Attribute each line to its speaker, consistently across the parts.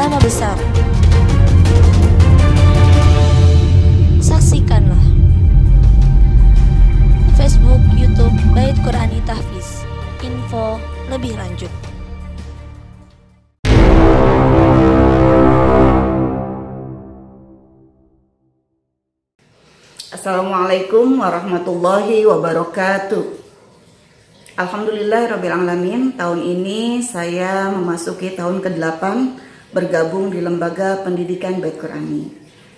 Speaker 1: ulama besar. Saksikanlah Facebook, YouTube Bait Qur'ani Tahfiz. Info lebih lanjut.
Speaker 2: Assalamualaikum warahmatullahi wabarakatuh. Alhamdulillahirrabbilalamin. Tahun ini saya memasuki tahun ke-8 bergabung di Lembaga Pendidikan Bait Qur'ani.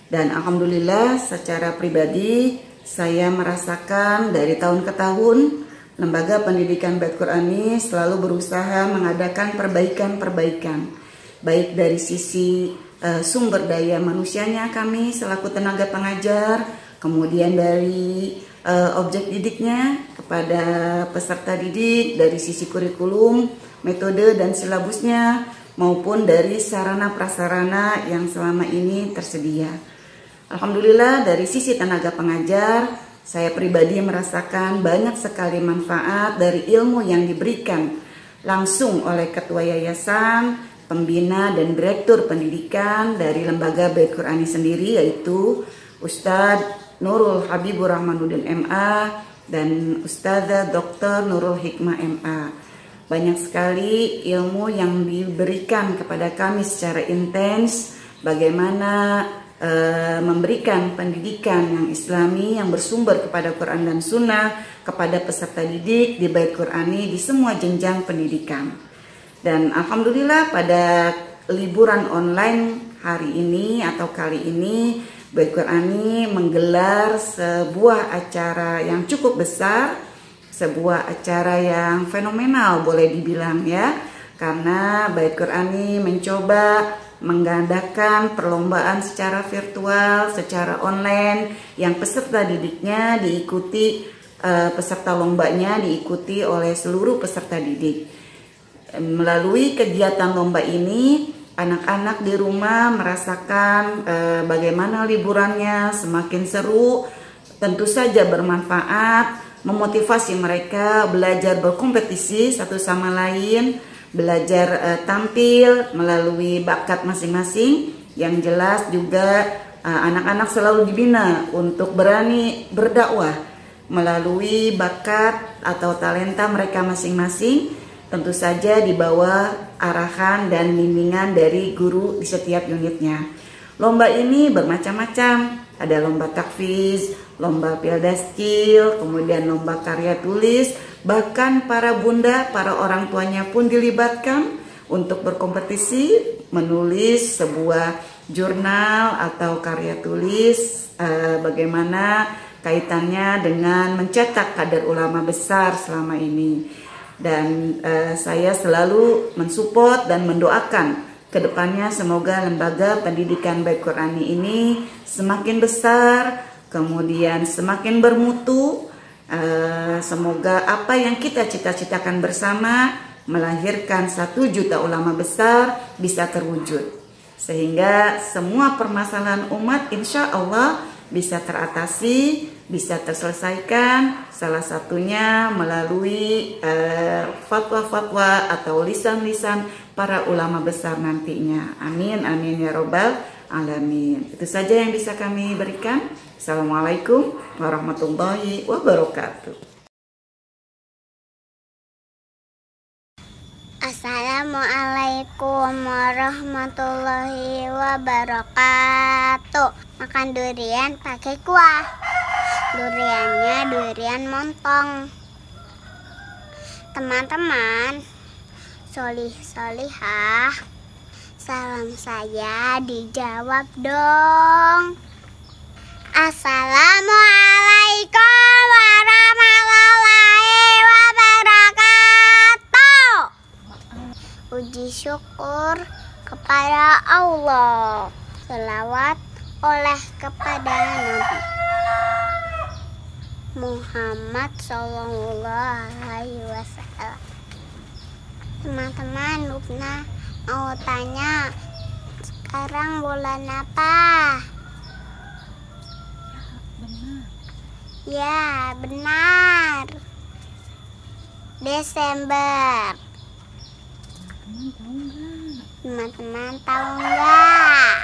Speaker 2: Dan alhamdulillah secara pribadi saya merasakan dari tahun ke tahun Lembaga Pendidikan Bait Qur'ani selalu berusaha mengadakan perbaikan-perbaikan, baik dari sisi sumber daya manusianya kami selaku tenaga pengajar, kemudian dari objek didiknya kepada peserta didik, dari sisi kurikulum, metode dan silabusnya, maupun dari sarana prasarana yang selama ini tersedia. Alhamdulillah dari sisi tenaga pengajar, saya pribadi merasakan banyak sekali manfaat dari ilmu yang diberikan langsung oleh ketua yayasan, pembina dan direktur pendidikan dari Lembaga Bait Qur'ani sendiri, yaitu Ustadz Nurul Habibur Rahmanuddin MA dan Ustadzah Dr. Nurul Hikmah MA. Banyak sekali ilmu yang diberikan kepada kami secara intens, bagaimana memberikan pendidikan yang islami yang bersumber kepada Quran dan Sunnah kepada peserta didik di Bait Qur'ani di semua jenjang pendidikan. Dan alhamdulillah pada liburan online hari ini atau kali ini Bait Qur'ani menggelar sebuah acara yang cukup besar, sebuah acara yang fenomenal boleh dibilang ya, karena Bait Qur'ani mencoba mengadakan perlombaan secara virtual, secara online, yang peserta didiknya diikuti, peserta lombanya diikuti oleh seluruh peserta didik. Melalui kegiatan lomba ini, anak-anak di rumah merasakan bagaimana liburannya semakin seru, tentu saja bermanfaat, memotivasi mereka belajar berkompetisi satu sama lain, belajar tampil melalui bakat masing-masing. Yang jelas juga anak-anak selalu dibina untuk berani berdakwah melalui bakat atau talenta mereka masing-masing, tentu saja di bawah arahan dan bimbingan dari guru di setiap unitnya. Lomba ini bermacam-macam, ada lomba takfiz, lomba pildaskil, kemudian lomba karya tulis, bahkan para bunda, para orang tuanya pun dilibatkan untuk berkompetisi menulis sebuah jurnal atau karya tulis, bagaimana kaitannya dengan mencetak kader ulama besar selama ini. Dan saya selalu mensupport dan mendoakan kedepannya semoga Lembaga Pendidikan Bait Qur'ani ini semakin besar, kemudian semakin bermutu. Semoga apa yang kita cita-citakan bersama melahirkan 1 juta ulama besar bisa terwujud, sehingga semua permasalahan umat insya Allah bisa teratasi, bisa terselesaikan, salah satunya melalui fatwa-fatwa atau lisan-lisan para ulama besar nantinya. Amin, amin ya robbal alamin. Itu saja yang bisa kami berikan. Assalamualaikum warahmatullahi wabarakatuh.
Speaker 3: Assalamualaikum warahmatullahi wabarakatuh. Makan durian pakai kuah. Duriannya durian montong. Teman-teman, solih-solihah, salam saya dijawab dong. Assalamualaikum warahmatullahi wabarakatuh. Puji syukur kepada Allah, selawat oleh kepada Nabi Muhammad SAW. Teman-teman, Lubna mau tanya, sekarang bulan apa? Ya, benar. Desember. Teman-teman tahu nggak?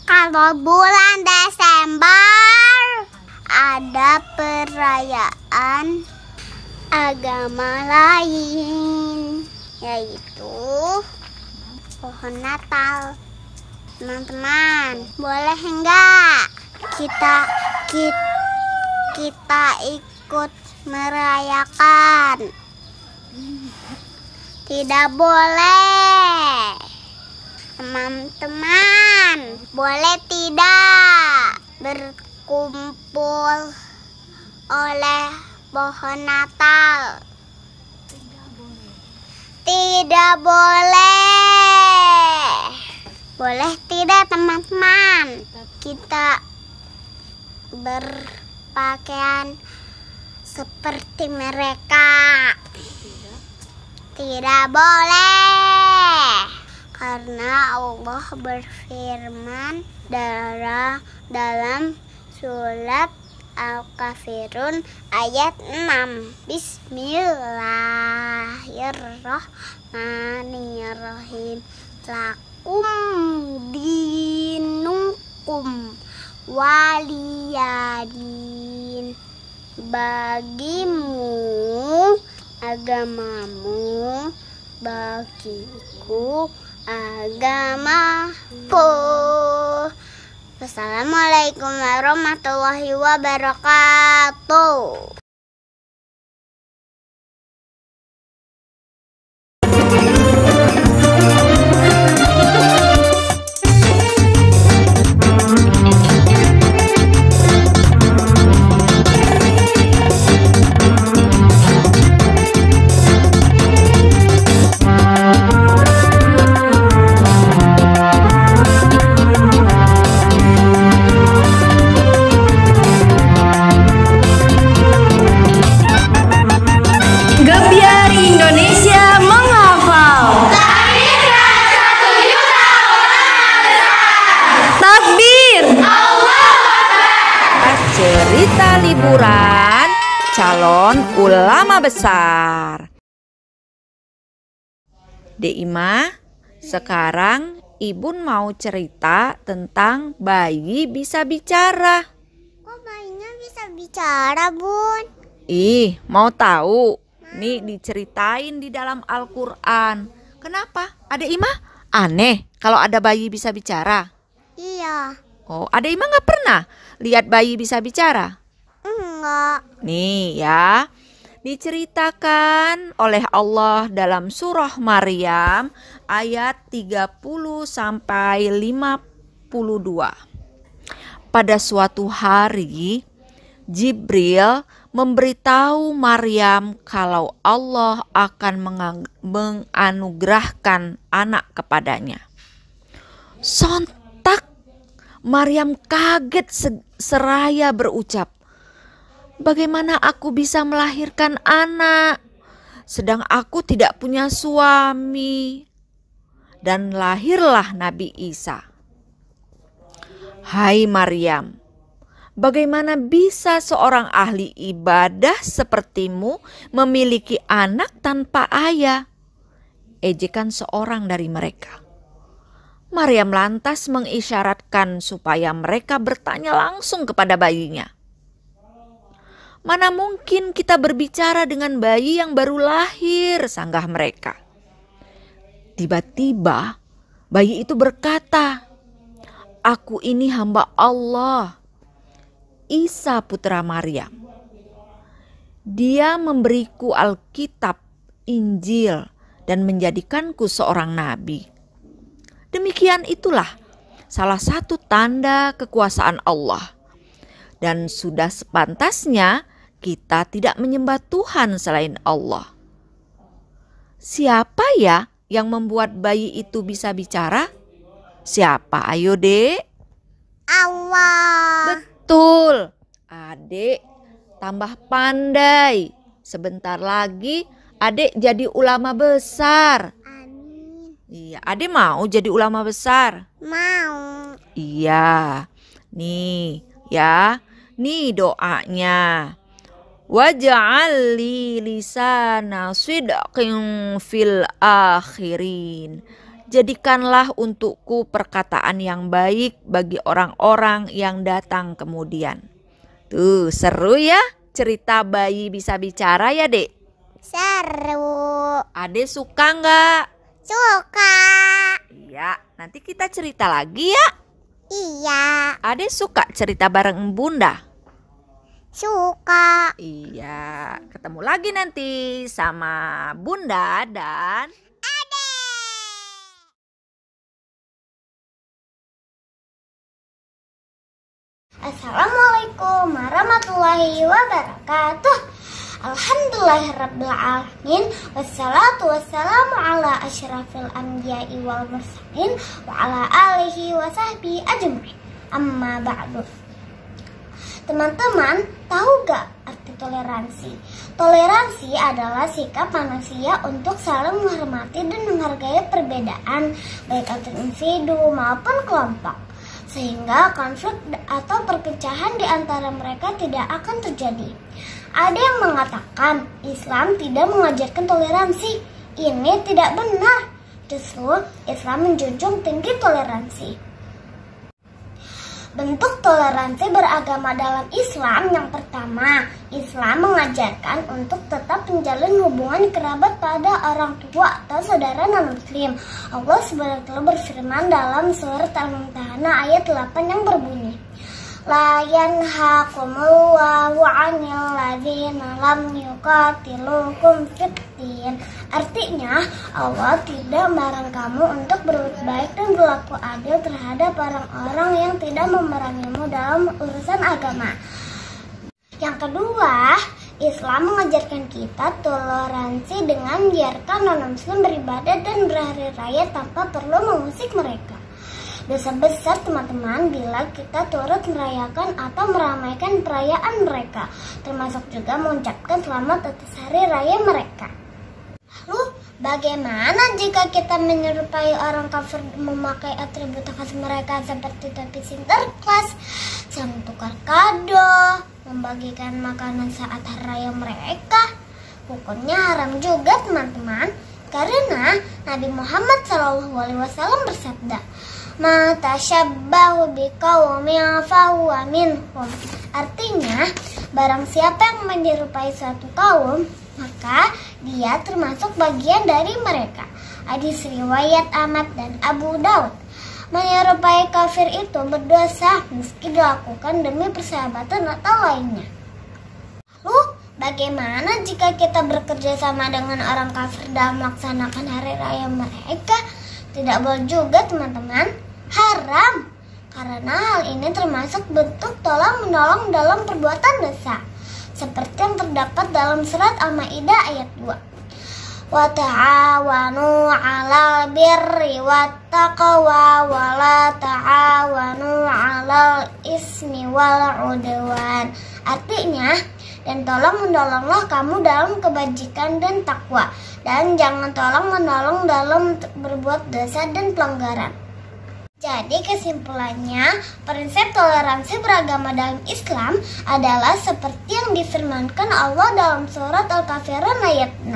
Speaker 3: Kalau bulan Desember ada perayaan agama lain, yaitu pohon Natal. Teman-teman, boleh enggak kita ikut merayakan? Tidak boleh. Teman-teman, boleh tidak berkumpul oleh pohon Natal? Tidak boleh. Boleh tidak teman-teman? Kita berpakaian seperti mereka? Tidak boleh. Karena Allah berfirman dalam surat Al-Kafirun ayat 6. Bismillahirrahmanirrahim. Lakum dinukum waliyadin. Bagimu agamamu, bagiku agamaku. Wassalamualaikum warahmatullahi wabarakatuh.
Speaker 4: Cerita liburan calon ulama besar. Deima, sekarang Ibun mau cerita tentang bayi bisa bicara.
Speaker 3: Kok bayinya bisa bicara, Bun?
Speaker 4: Ih, mau tahu? Nih diceritain di dalam Al-Quran. Kenapa? Deima, aneh kalau ada bayi bisa bicara?
Speaker 3: Iya.
Speaker 4: Oh, Deima nggak pernah lihat bayi bisa bicara?
Speaker 3: Enggak.
Speaker 4: Nih ya, diceritakan oleh Allah dalam surah Maryam ayat 30 sampai 52. Pada suatu hari, Jibril memberitahu Maryam kalau Allah akan menganugerahkan anak kepadanya. Sontak Maryam kaget seraya berucap, "Bagaimana aku bisa melahirkan anak, sedang aku tidak punya suami?" Dan lahirlah Nabi Isa. Hai Maryam, bagaimana bisa seorang ahli ibadah sepertimu memiliki anak tanpa ayah? Ejekan seorang dari mereka. Maryam lantas mengisyaratkan supaya mereka bertanya langsung kepada bayinya. Mana mungkin kita berbicara dengan bayi yang baru lahir, sanggah mereka. Tiba-tiba bayi itu berkata, "Aku ini hamba Allah, Isa putra Maryam. Dia memberiku Alkitab, Injil, dan menjadikanku seorang nabi." Demikian itulah salah satu tanda kekuasaan Allah. Dan sudah sepantasnya kita tidak menyembah Tuhan selain Allah. Siapa ya yang membuat bayi itu bisa bicara? Siapa? Ayo Dek.
Speaker 3: Allah.
Speaker 4: Betul. Adek tambah pandai. Sebentar lagi adek jadi ulama besar. Iya, Adek mau jadi ulama besar?
Speaker 3: Mau.
Speaker 4: Iya, nih ya, nih doanya. waj'al li lisana sidqin fil akhirin. Jadikanlah untukku perkataan yang baik bagi orang-orang yang datang kemudian. Tuh, seru ya cerita bayi bisa bicara ya, Dek?
Speaker 3: Seru.
Speaker 4: Ade suka nggak?
Speaker 3: Suka.
Speaker 4: Iya, nanti kita cerita lagi ya.
Speaker 3: Iya.
Speaker 4: Ade suka cerita bareng Bunda?
Speaker 3: Suka.
Speaker 4: Iya, ketemu lagi nanti sama Bunda dan
Speaker 3: Assalamualaikum warahmatullahi wabarakatuh. Alhamdulillahirrabbilalamin. Wassalatu wassalamu ala asyrafil anbiya'i wal mursalin wa ala alihi wa sahbihi ajma'in. Amma ba'du. Teman-teman, tahu gak arti toleransi? Toleransi adalah sikap manusia untuk saling menghormati dan menghargai perbedaan baik antar individu maupun kelompok, sehingga konflik atau perpecahan di antara mereka tidak akan terjadi. Ada yang mengatakan Islam tidak mengajarkan toleransi. Ini tidak benar. Justru Islam menjunjung tinggi toleransi. Bentuk toleransi beragama dalam Islam yang pertama, Islam mengajarkan untuk tetap menjalin hubungan kerabat pada orang tua atau saudara non-muslim. Allah SWT berfirman dalam surat Al-Mumtahanah ayat 8 yang berbunyi, La yanhakumullahu 'anil ladzina lam yuqatilukum fid-din. Artinya, Allah tidak melarang kamu untuk berbuat baik dan berlaku adil terhadap orang-orang yang tidak memerangimu dalam urusan agama. Yang kedua, Islam mengajarkan kita toleransi dengan biarkan non-muslim beribadah dan berhari raya tanpa perlu mengusik mereka. Dosa besar teman-teman bila kita turut merayakan atau meramaikan perayaan mereka, termasuk juga mengucapkan selamat atas hari raya mereka. Lalu bagaimana jika kita menyerupai orang kafir memakai atribut khas mereka seperti topi Sinterklas, saling tukar kado, membagikan makanan saat hari raya mereka? Hukumnya haram juga teman-teman, karena Nabi Muhammad SAW bersabda, Ma tasyabbahu biqaumin fahuwa minhum. Artinya, barang siapa yang menyerupai suatu kaum, maka dia termasuk bagian dari mereka. Hadis riwayat Ahmad dan Abu Daud. Menyerupai kafir itu berdosa meski dilakukan demi persahabatan atau lainnya. Lalu, bagaimana jika kita bekerja sama dengan orang kafir dalam melaksanakan hari raya mereka? Tidak boleh juga teman-teman. Haram, karena hal ini termasuk bentuk tolong-menolong dalam perbuatan dosa, seperti yang terdapat dalam surat Al-Maidah ayat 2. Wa ta'awanu 'alal birri wattaqwa wa la ta'awanu 'alal ismi wal 'udwan. Artinya, dan tolong-menolonglah kamu dalam kebajikan dan takwa, dan jangan tolong-menolong dalam berbuat dosa dan pelanggaran. Jadi kesimpulannya, prinsip toleransi beragama dalam Islam adalah seperti yang difirmankan Allah dalam surat Al-Kafirun ayat 6.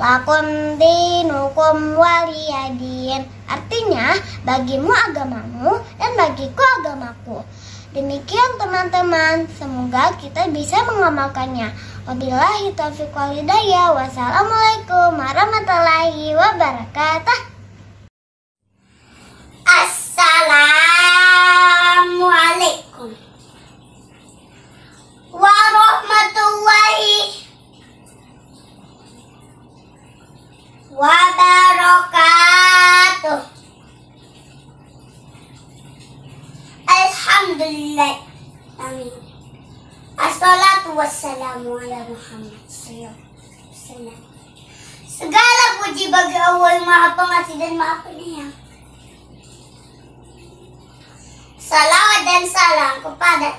Speaker 3: Lakum dinukum waliyadin. Artinya, bagimu agamamu dan bagiku agamaku. Demikian teman-teman, semoga kita bisa mengamalkannya. Wabillahi taufiq wal hidayah. Wassalamualaikum warahmatullahi wabarakatuh. Assalamualaikum warahmatullahi wabarakatuh. Alhamdulillah. Amin. Assalatu wassalamu ala Muhammad sallallahu alaihi wasallam. Segala puji bagi Allah yang Maha Pengasih dan Maha Penyayang. Salawat dan salam kepada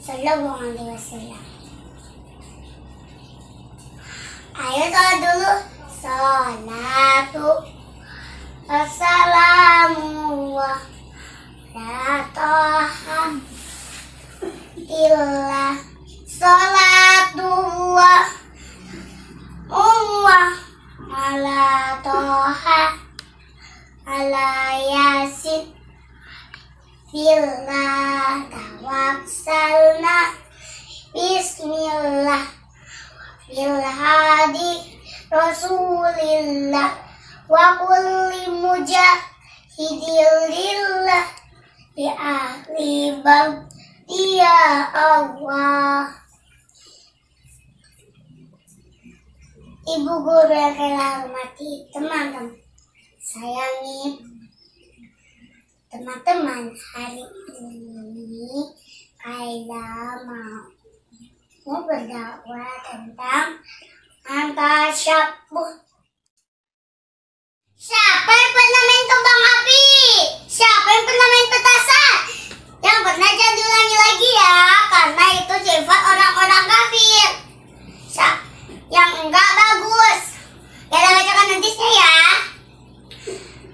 Speaker 3: Sallallahu Alaihi Wasallam. Ayo salat dulu. Salatu wassalamu ala taha illa salatu ala Toha ala Yasin Billah tawaksalna Bismillah Bil hadi Rasulillah wa kulli mujahidilillah bi ahli bagdi ya Allah. Ibu guru yang saya hormati, teman-teman sayangi, teman-teman, hari ini Kaila mau berdakwah tentang antasyabuh. Siapa yang pernah main kembang api? Siapa yang pernah main petasan? Yang pernah jangan diulangi lagi ya, karena itu sifat orang-orang kafir. Yang enggak bagus. Ya udah bacakan nantisnya ya.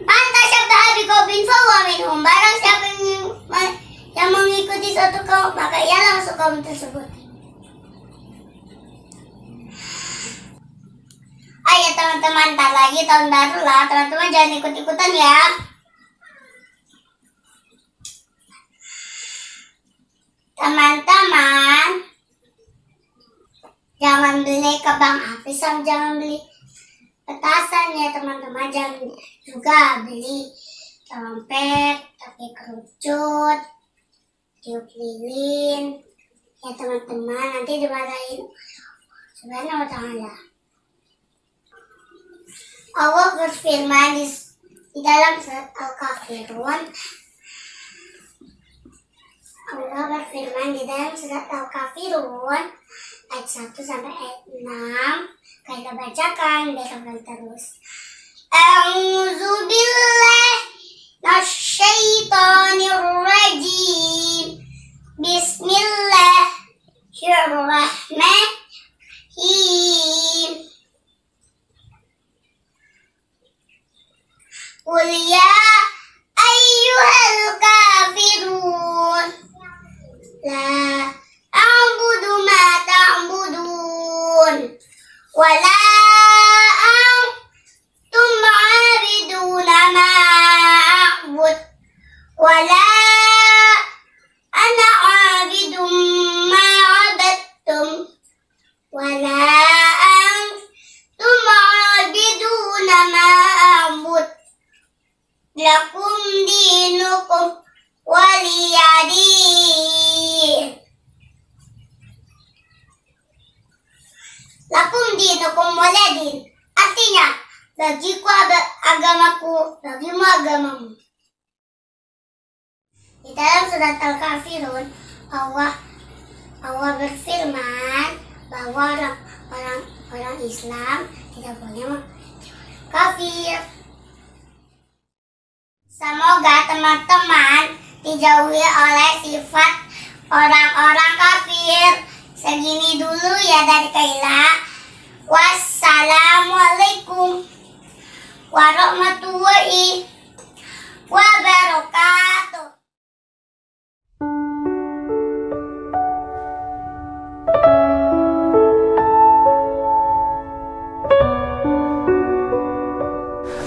Speaker 3: Antasyabuh biqaumin fahuwa minhum. Barang siapa yang mengikuti suatu kaum, maka ialah masuk kaum tersebut. Ayo teman-teman, ntar lagi tahun baru lah. Teman-teman jangan ikut-ikutan ya. Teman-teman, jangan beli kembang api sama jangan beli petasan ya teman-teman. Jangan juga beli trompet, tapi kerucut, tiup lilin ya teman-teman. Nanti dimarahin Subhanahu wa ta'ala. Allah berfirman di dalam surat Al-Kafirun. Allah berfirman di dalam surat Al-Kafirun ayat 1 sampai ayat 6. Kita bacakan besok terus. A'udzu billahi minasyaitonir rajim. Bismillahirrahmanirrahim. Qul ya ayyuhal kafirun la a'budu ma ta'budun wa la antum 'abiduna ma a'bud wa la ana 'abidum ma 'abadtum wa la antum 'abiduna ma a'bud lakum dinukum waliyadin. Lakum dinukum waliyadin artinya bagiku agamaku, bagimu agamamu. Di dalam surat Al-Kafirun Allah berfirman bahwa orang Islam tidak boleh kafir. Semoga teman-teman dijauhi oleh sifat orang-orang kafir. Segini dulu ya dari Kaila. Wassalamualaikum warahmatullahi wabarakatuh.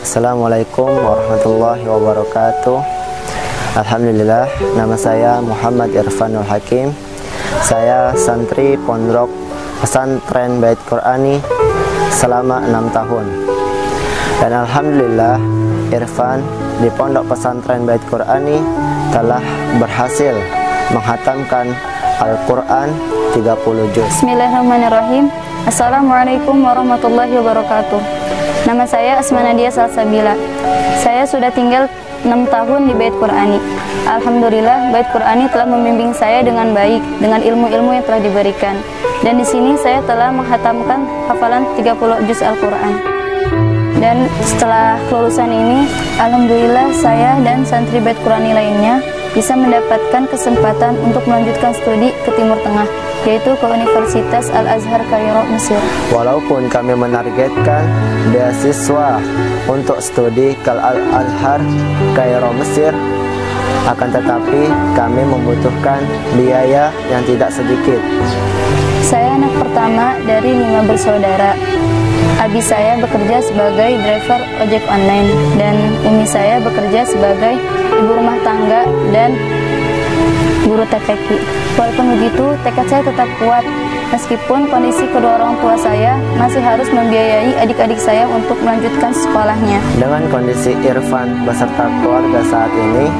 Speaker 5: Assalamualaikum warahmatullahi wabarakatuh. Alhamdulillah, nama saya Muhammad Irfanul Hakim. Saya santri Pondok Pesantren Bait Qurani selama 6 tahun. Dan alhamdulillah, Irfan di Pondok Pesantren Bait Qurani telah berhasil menghatamkan Al-Quran 30 juz.
Speaker 6: Bismillahirrahmanirrahim. Assalamualaikum warahmatullahi wabarakatuh. Nama saya Asma Nadia Salsabila. Saya sudah tinggal 6 tahun di Bait Qurani. Alhamdulillah, Bait Qurani telah membimbing saya dengan baik dengan ilmu-ilmu yang telah diberikan. Dan di sini saya telah menghatamkan hafalan 30 juz Al-Quran. Dan setelah kelulusan ini, alhamdulillah saya dan santri Bait Qurani lainnya bisa mendapatkan kesempatan untuk melanjutkan studi ke Timur Tengah, yaitu ke Universitas Al-Azhar Kairo, Mesir.
Speaker 5: Walaupun kami menargetkan beasiswa untuk studi ke Al-Azhar Kairo, Mesir, akan tetapi kami membutuhkan biaya yang tidak sedikit.
Speaker 6: Saya anak pertama dari 5 bersaudara. Abi saya bekerja sebagai driver ojek online dan umi saya bekerja sebagai ibu rumah tangga dan guru TPQ. Walaupun begitu, tekad saya tetap kuat meskipun kondisi kedua orang tua saya masih harus membiayai adik-adik saya untuk melanjutkan sekolahnya.
Speaker 5: Dengan kondisi Irfan beserta keluarga saat ini,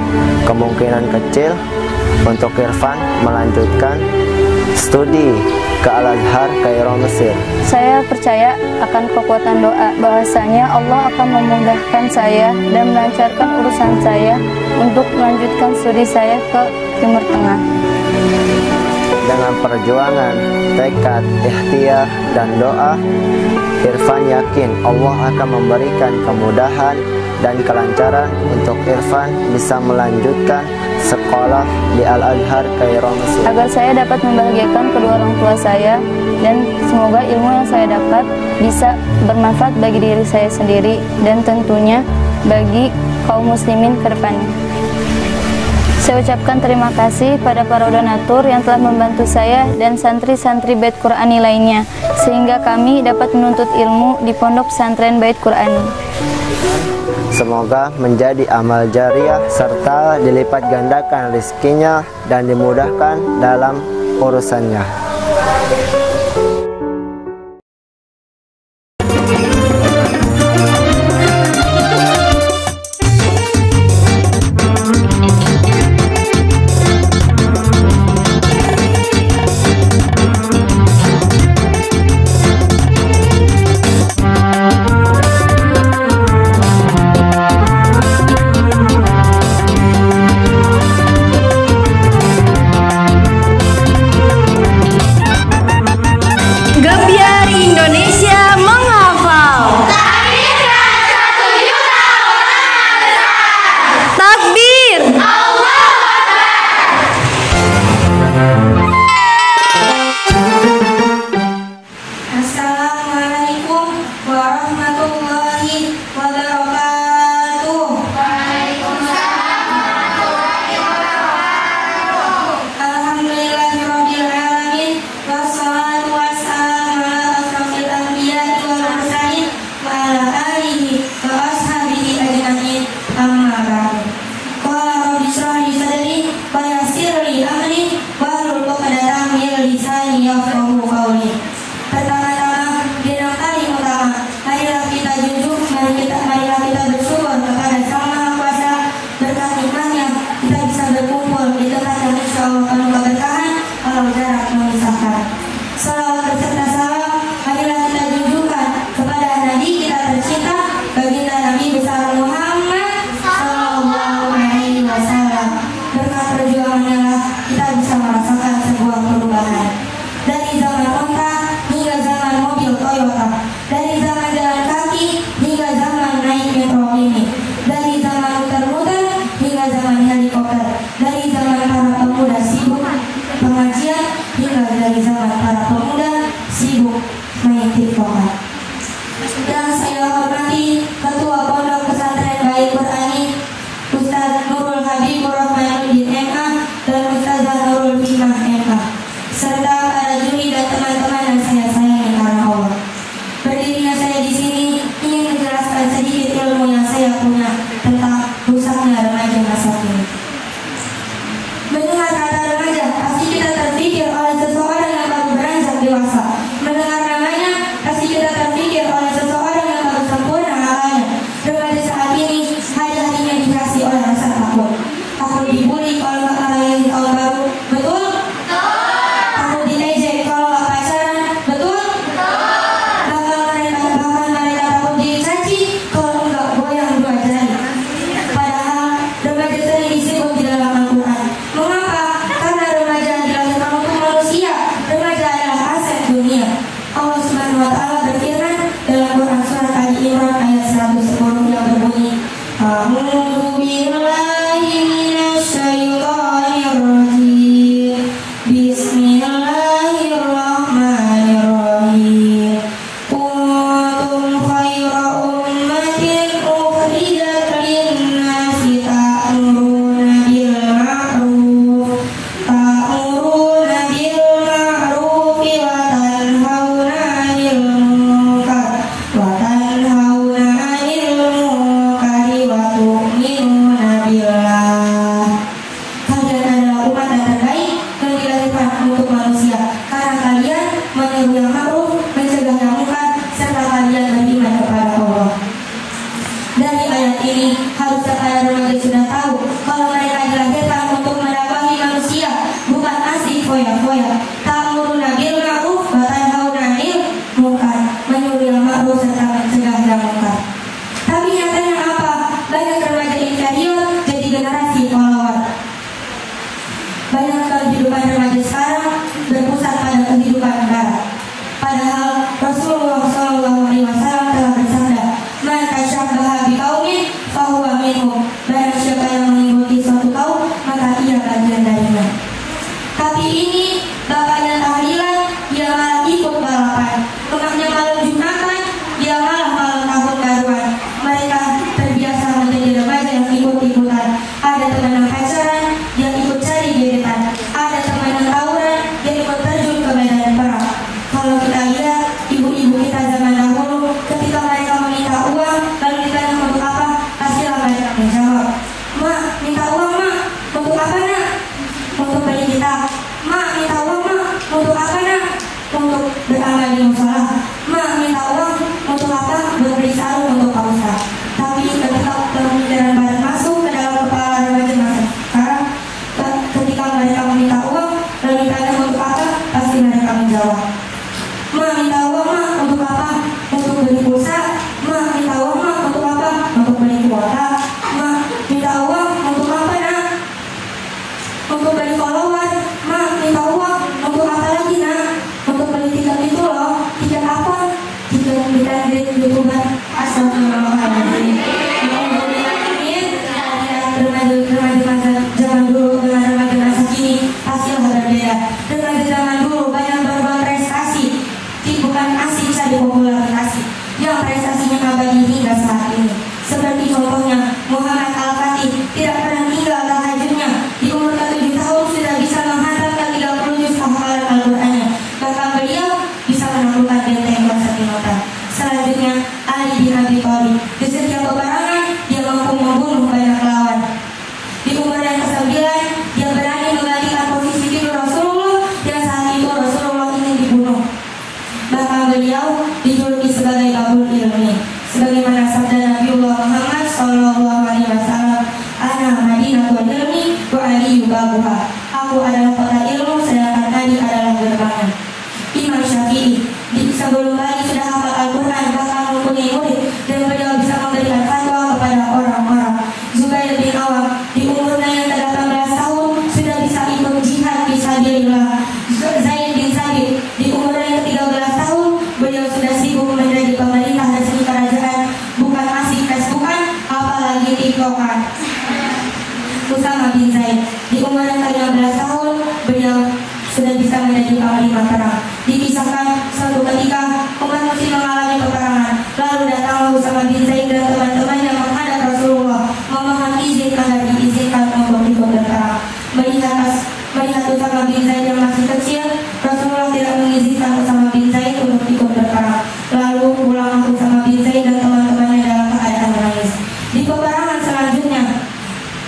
Speaker 5: kemungkinan kecil untuk Irfan melanjutkan studi ke Al-Azhar Kairo Mesir.
Speaker 6: Saya percaya akan kekuatan doa bahwasanya Allah akan memudahkan saya dan melancarkan urusan saya untuk melanjutkan studi saya ke Timur Tengah.
Speaker 5: Dengan perjuangan, tekad, ikhtiar, dan doa, Irfan yakin Allah akan memberikan kemudahan dan kelancaran untuk Irfan bisa melanjutkan sekolah di Al-Azhar Kairo Mesir.
Speaker 6: Agar saya dapat membahagiakan kedua orang tua saya dan semoga ilmu yang saya dapat bisa bermanfaat bagi diri saya sendiri dan tentunya bagi kaum muslimin ke depannya. Saya ucapkan terima kasih pada para donatur yang telah membantu saya dan santri-santri Bait Qur'ani lainnya sehingga kami dapat menuntut ilmu di Pondok Pesantren Bait Qur'ani.
Speaker 5: Semoga menjadi amal jariah serta dilipat gandakan rezekinya dan dimudahkan dalam urusannya.
Speaker 7: Mendengar namanya, pasti kita terpikir oleh seseorang yang baru sempurna akalnya. Dengan menyuruh yang ma'ruf, mencegah yang munkar, serta kalian beriman kepada Allah. Dari ayat ini harusnya para remaja sudah tahu kalau mereka dilahirkan untuk medakwai manusia, bukan asik foya-foya. Ta'muruna bil ma'ruf wa tanhauna 'anil munkar, menyuruh yang ma'ruf serta mencegah yang munkar. Tapi nyatanya apa? Banyak remaja inferior jadi generasi follower. Banyak kehidupan remaja sekarang berpusat pada kehidupan barat. Padahal Rasulullah SAW telah bersabda, "Man tashabbaha biqaumin fahuwa minhum." Barang siapa yang mengikuti suatu kaum, maka ia bagian darinya. Tapi ini bapaknya tahlilan, dia malah ikut balapan. Emaknya malam Jumatan, dia malah malam tahun baruan. Mereka terbiasa menjadi remaja yang ikut-ikutan. Ada teman yang pacaran, dia ikut cari gebetan. Ada teman yang tawuran, dia ikut terjun ke medan perang. Kalau kita lihat ibu-ibu kita zaman dahulu, ketika mereka meminta uang, lalu ditanya untuk apa, pastilah mereka menjawab, "Mak, minta uang mak, untuk apa nak?" "Untuk beli kitab." "Mak, minta uang mak, untuk apa nak?" "Untuk beramal di musola." "Mak, minta uang, untuk apa?" "Buat beli sarung untuk Pak Ustaz." Tapi ketika pemikiran barat masuk ke dalam kepala remaja masa sekarang, ketika mereka meminta uang, lalu ditanya untuk apa, pasti mereka menjawab, "Ma, minta uang mak, untuk apa?" "Untuk beli pulsa." "Ma, minta uang mak, untuk apa?" "Untuk beli kuota." "Ma, minta uang, untuk apa nak?" "Untuk beli follower." "Ma, minta uang, untuk apa lagi nak?" "Untuk beli tiket itu loh." "Tiket apa?" "Tiket YouTuber." Astagfirullahaladzim. Remaja masa zaman dulu dengan remaja masa kini pastilah berbeda. Remaja zaman dulu banyak berbuat prestasi, bukan asik cari popularitas, yang prestasinya abadi hingga saat ini. Seperti contohnya Muhammad Al-Fatih, tidak pernah tinggal tahajudnya. Di umur ke-7 tahun sudah bisa menghatamkan 30 juz hafalan Al-Qur'annya. Bahkan beliau bisa menaklukkan benteng Konstantinopel. Selanjutnya Ali bin Abi Thalib, di setiap peperangan dia mampu membunuh banyak lawan. Di umur yang ke-9 dia berani menggantikan posisi tidur Rasulullah yang saat itu Rasulullah ingin dibunuh. Bahkan beliau dijuluki sebagai Babul Ilmi, sebagaimana sabda Nabiullah Muhammad SAW, "Ana Madinatul Ilmi wa Aliyu babuha." Aku adalah kota ilmu, sedangkan Ali adalah gerbangnya. Imam Syafi'i sebelum Ali sudah hafal Al-Quran, bahkan mempunyai murid, dan beliau bisa memberikan fatwa kepada orang-orang. Zubair bin Awam di umurnya yang ke-18 tahun sudah bisa ikut jihad fisabilillah. Zaid bin Sabit di umurnya yang ke-13 tahun beliau sudah sibuk menjadi pemerintah resmi kerajaan, bukan asik Facebookan, apalagi TikTokan. Usama bin Zaid di umur yang ke-15 tahun beliau sudah bisa menjadi panglima perang. Dikisahkan suatu ketika umat muslim mengalami peperangan, lalu datanglah Usama bin Zaid dan teman-temannya menghadap Rasulullah memohon izin agar diizinkan untuk ikut berperang. Melihat Usama bin Zaid yang masih kecil, Rasulullah tidak mengizinkan Usama bin Zaid untuk ikut berperang. Lalu pulanglah Usama bin Zaid dan teman-temannya dalam keadaan menangis. Di peperangan selanjutnya,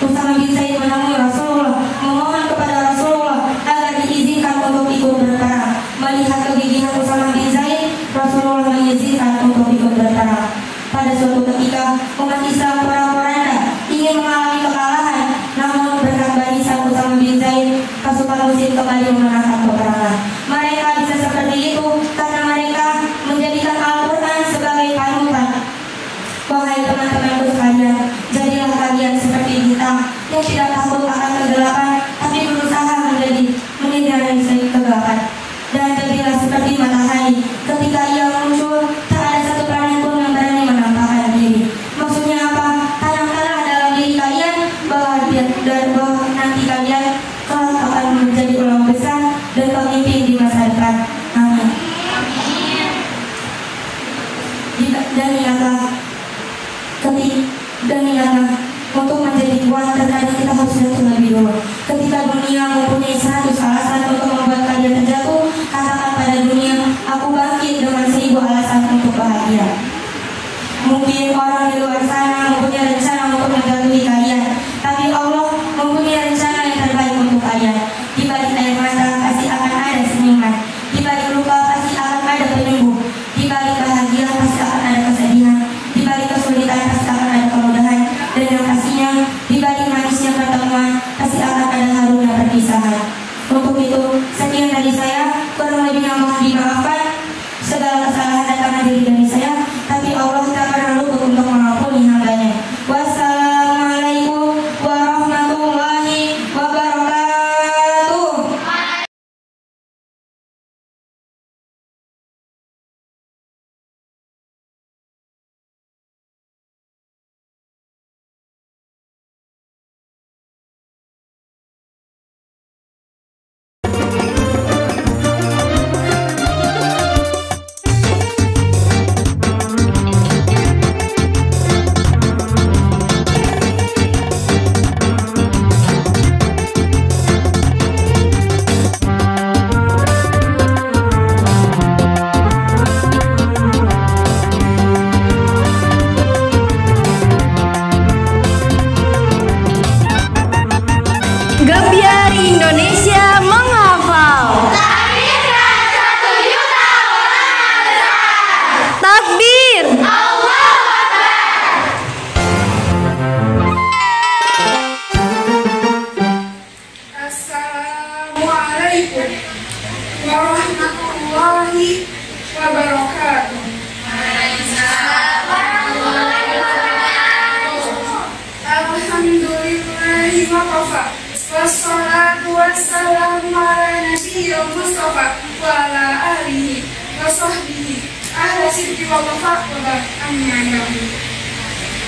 Speaker 7: Usama bin Zaid menemui Rasulullah, memohon kepada Rasulullah agar diizinkan untuk ikut berperang. Melihat kegigihan Usama bin Zaid, Rasulullah mengizinkan untuk ikut berperang. Pada suatu ketika, umat Islam porak-poranda ingin mengalami kekalahan, namun berkat barisan Usama bin Zaid, pasukan muslim kembali memenangkan peperangan. Mereka bisa seperti itu karena mereka menjadikan Al-Quran sebagai panutan. Wahai teman-temanku sekalian, jadilah kalian seperti bintang yang tidak takut akan kegelapan, tapi berusaha menyinari kegelapan. Dan jadilah seperti matahari, ketika ia muncul, tak ada satu planet pun yang berani menampakkan diri. Maksudnya apa? Tanamkanlah dalam diri kalian bahwa nanti kalian kelak akan menjadi ulama besar dan pemimpin di masa depan. Amin. Dan ingatlah, untuk menjadi kuat terkadang kita harus jatuh lebih dulu. Ketika dunia mempunyai 100 alasan untuk membuat kalian terjatuh, katakan pada dunia, aku bangkit dengan 1000 alasan untuk bahagia. Mungkin orang di luar sana mempunyai rencana untuk menjatuhi kalian, tapi Allah mempunyai rencana yang terbaik untuk kalian. Di balik air mata pasti akan ada senyuman, di balik luka pasti akan Semuanya mohon dimaafkan segala kesalahan karena diri dan saya, tapi Allah tak pernah lupa untuk mengampuni hambanya. Wassalamualaikum warahmatullahi wabarakatuh.
Speaker 8: Gebiar Indonesia menghafal. Takbir.
Speaker 9: Assalamualaikum warahmatullahi wabarakatuh. Alhamdulillahi wa kafa. Wassalatu wassalamu ala nabiyyil mustafa wa ala alihi wa sahbihi ahla sidqi wa wafa wa ba'd.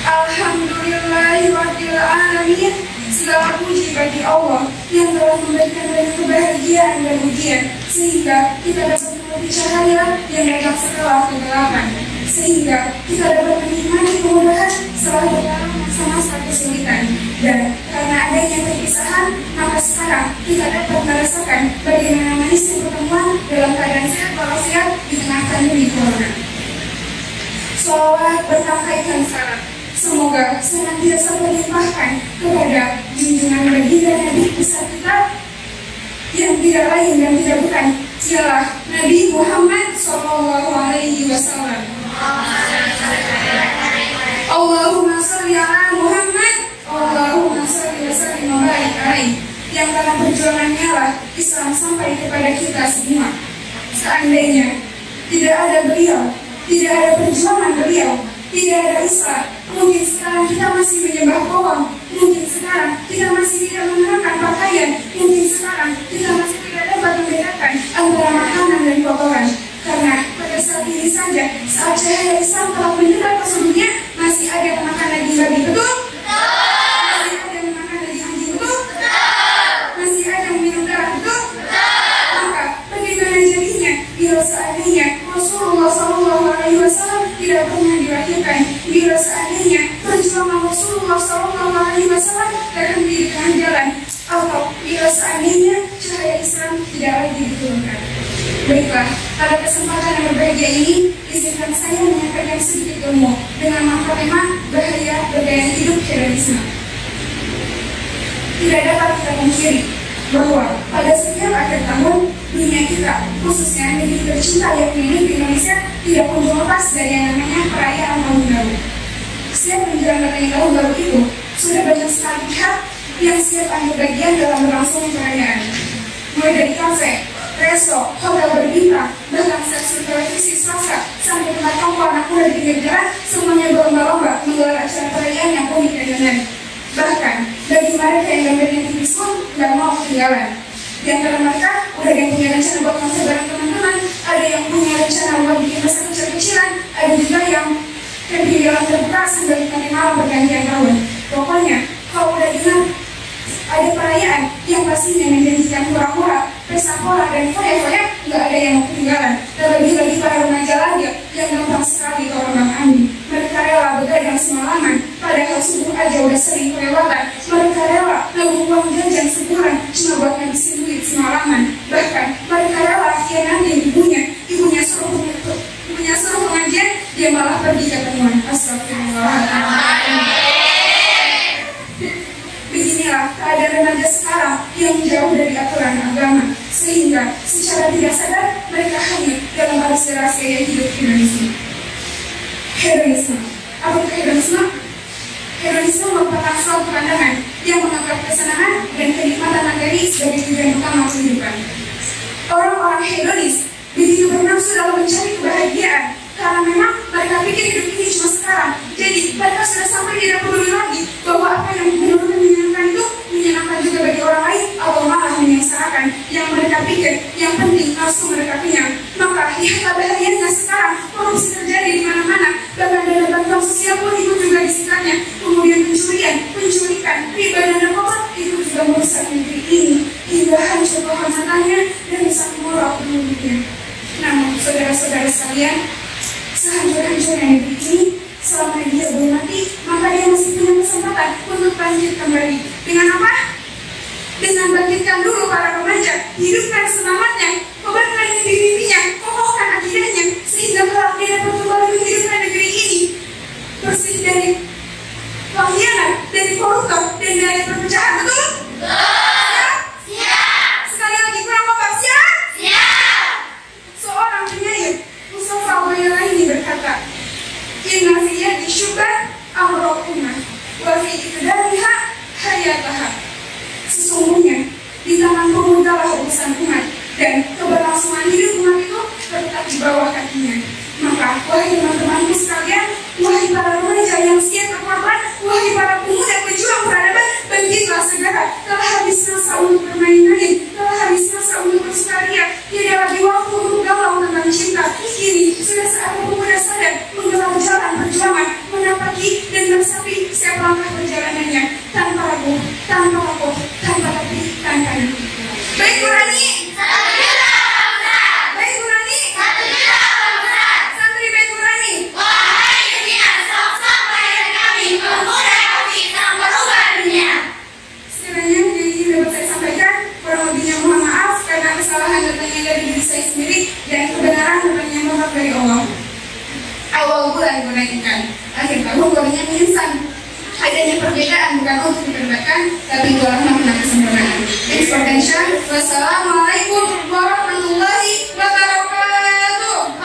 Speaker 9: Alhamdulillahi rabbil alamin. Segala puji bagi Allah yang telah memberikan banyak kebahagiaan dan ujian sehingga kita dapat memenuhi cahaya yang datang setelah kegelapan, sehingga kita dapat menikmati kemudahan setelah berdalam masa-masa kesulitan. Dan karena adanya perpisahan, maka sekarang kita dapat merasakan bagaimana manisnya pertemuan dalam keadaan sehat walafiat di tengah pandemi corona. Sholawat bertangkaikan salam semoga senantiasa berlimpahkan kepada junjungan baginda Nabi besar kita yang tidak lain dan tidak bukan ialah Nabi Muhammad SAW. Allahumma sholli ala Muhammad, Allahumma sholli wa sallim wa barik alaihi. Yang dalam perjuangannya lah Islam sampai kepada kita semua. Seandainya tidak ada beliau, tidak ada perjuangan beliau, tidak ada Islam, mungkin sekarang kita masih menyembah pohon, mungkin sekarang kita masih tidak mengenakan pakaian, mungkin sekarang kita masih tidak dapat membedakan antara makanan dan kotoran. Karena pada saat ini saja, saat cahaya Islam telah menyebar ke seluruhnya, masih ada yang makan daging babi, betul? Masih ada yang makan daging anjing, betul? Masih ada yang minum darah, betul? Maka bagaimana jadinya bila seandainya Rasulullah SAW tidak pernah dilahirkan, bila seandainya perjuangan Rasulullah SAW dalam dirikan jalan, atau bila seandainya cahaya Islam tidak lagi diturunkan. Baiklah, pada kesempatan yang berbahagia ini, izinkan saya menyampaikan sedikit ilmu dengan mengangkat tema bahaya bergaya hidup hedonisme. Tidak dapat kita pungkiri bahwa pada setiap akhir tahun, dunia kita, khususnya negeri tercinta yakni negeri Indonesia, tidak kunjung lepas dari yang namanya perayaan tahun baru. Setiap menjelang datangnya tahun baru itu, sudah banyak sekali pihak yang siap ambil bagian dalam berlangsungnya perayaan. Mulai dari kafe, resto, hotel berbintang, bahkan stasiun televisi swasta, sampai tempat tongkol anak muda di pinggir jalan, semuanya berlomba-lomba menggelar acara perayaan yang unik dan menarik. Bahkan, bagi mereka yang gambarnya tipis pun nggak mau ketinggalan. Di antara mereka, udah ada yang punya rencana buat konser bareng teman-teman, ada yang punya rencana buat bikin pesta kecil-kecilan, ada juga yang camping jalan terbuka sambil nikmati malam pergantian tahun. Pokoknya, kalau udah ingat ada perayaan yang pastinya menjanjikan murah-murah, pesta pola dan foya-foya, nggak ada yang mau ketinggalan. Terlebih lagi para remaja laga yang gampang sekali terombang-ambing. Mereka rela begadang semalaman, padahal subuh aja udah sering kelewatan. Mereka rela nabung uang jajan sebulan cuma buat ngabisin duit semalaman. Bahkan mereka rela hianatin ibunya suruh pengajian, dia malah pergi ketemuan. Astagfirullahaladzim. Beginilah keadaan remaja sekarang yang jauh dari aturan agama, sehingga secara tidak sadar mereka hanyut dalam arus deras gaya hidup Indonesia. Hedonisme. Apa itu hedonisme? Hedonisme merupakan suatu pandangan yang menganggap kesenangan dan kenikmatan materi sebagai tujuan utama kehidupan. Orang-orang hedonis sudah mencari kebahagiaan. Karena memang mereka pikir hidup ini cuma sekarang. Jadi mereka sudah sampai tidak peduli lagi bahwa apa yang benar-benar menyenangkan itu menyenangkan juga bagi orang lain atau malah menyengsarakan. Yang mereka pikir yang penting langsung mereka kenyang. Maka lihatlah bahayanya sekarang korupsi terjadi di mana-mana. Bahkan dana bantuan sosial pun itu juga di sekitarnya. Kemudian pencurian, penculikan, riba dan narkoba itu juga merusak negeri ini hingga hancur kehormatannya dan rusak moral penduduknya. Namun saudara-saudara sekalian, sehancur-hancurnya negeri ini, selama dia belum mati, maka dia masih punya kesempatan untuk bangkit kembali. Dengan apa? Dengan bangkitkan dulu para remaja, hidupkan semangatnya, kobarkan mimpi-mimpinya, kokohkan akidahnya, sehingga kelak dia dapat kembali menghidupkan negeri ini bersih dari pengkhianat, dari koruptor, dan dari perpecahan. Betul? Siap! Sekali lagi kurang kompak, siap? Siap! Seorang penyair Mustafa Waila ini berkata, inna fi yadi syubah amrul ummah wa fi iqdariha hayataha. Sesungguhnya di tangan pemuda lah urusan umat, dan keberlangsungan hidup umat itu terletak di bawah kakinya. Maka wahai teman-temanku sekalian, wahai para remaja yang siap berkorban, wahai para pemuda pejuang peradaban, bangkitlah segera. Telah habis masa untuk bermain-main, telah habis masa untuk bersukaria. Tidak lagi waktu untuk galau tentang cinta. Kini sudah saatnya pemuda sadar menggelar jalan perjuangan, menapaki dan meresapi setiap langkah perjalanannya tanpa ragu, tanpa takut, tanpa tapi, tanpa nanti. Baik Qurani, baik Qurani, santri baik Qurani. Wahai dunia, sok-sok lahir kami, pemuda kami sang berubah dunia. Sekiranya ini dapat saya sampaikan, kurang lebihnya mohon maaf karena kesalahan datangnya dari diri saya sendiri dan kebenaran datangnya mohon dari Allah. Awal bulan gunakan, akhir tahun gunakan insan. Adanya perbedaan bukan untuk diperdebatkan, tapi itu adalah kesempurnaan. Thanks for attention. Wassalamualaikum warahmatullahi wabarakatuh.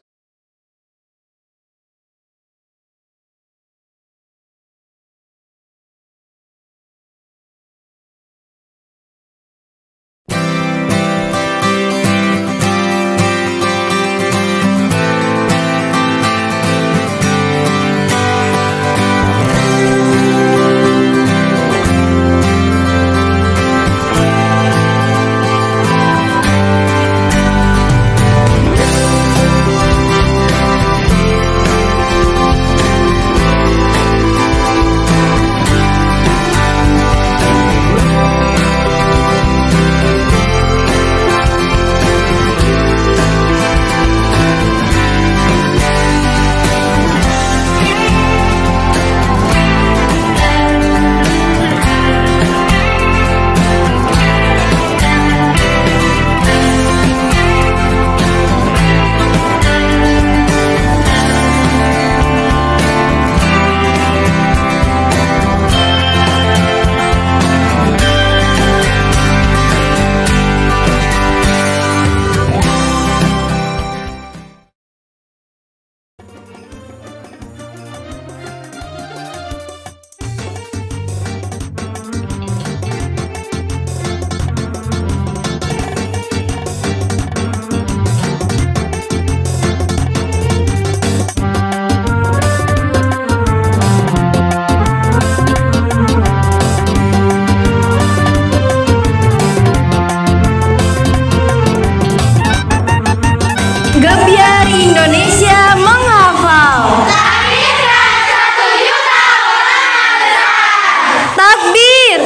Speaker 8: Gebiar Indonesia menghafal. Takbir.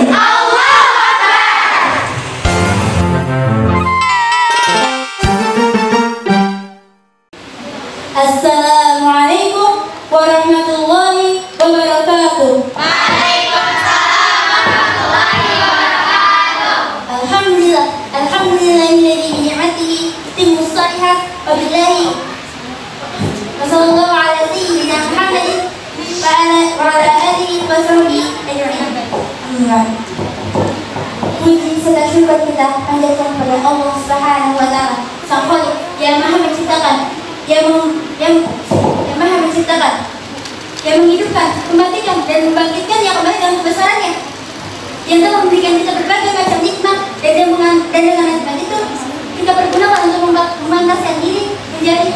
Speaker 6: Assalamualaikum warahmatullahi wabarakatuh. Alhamdulillah, alhamdulillahilladzi bi ni'matihi tatimmu shalihat wa billahi wa sallallahu ala sayyidina Muhammadin wa ala alihi wa sahbihi ajma'in. Puji serta syukur kita panjatkan kepada Allah Subhanahu wa taala, Sang Khalik yang Maha menciptakan, yang Maha menciptakan, yang menghidupkan, mematikan dan membangkitkan yang kembali dalam kebesarannya, yang telah memberikan kita berbagai macam nikmat dan dengan nikmat itu kita pergunakan untuk memantaskan diri menjadi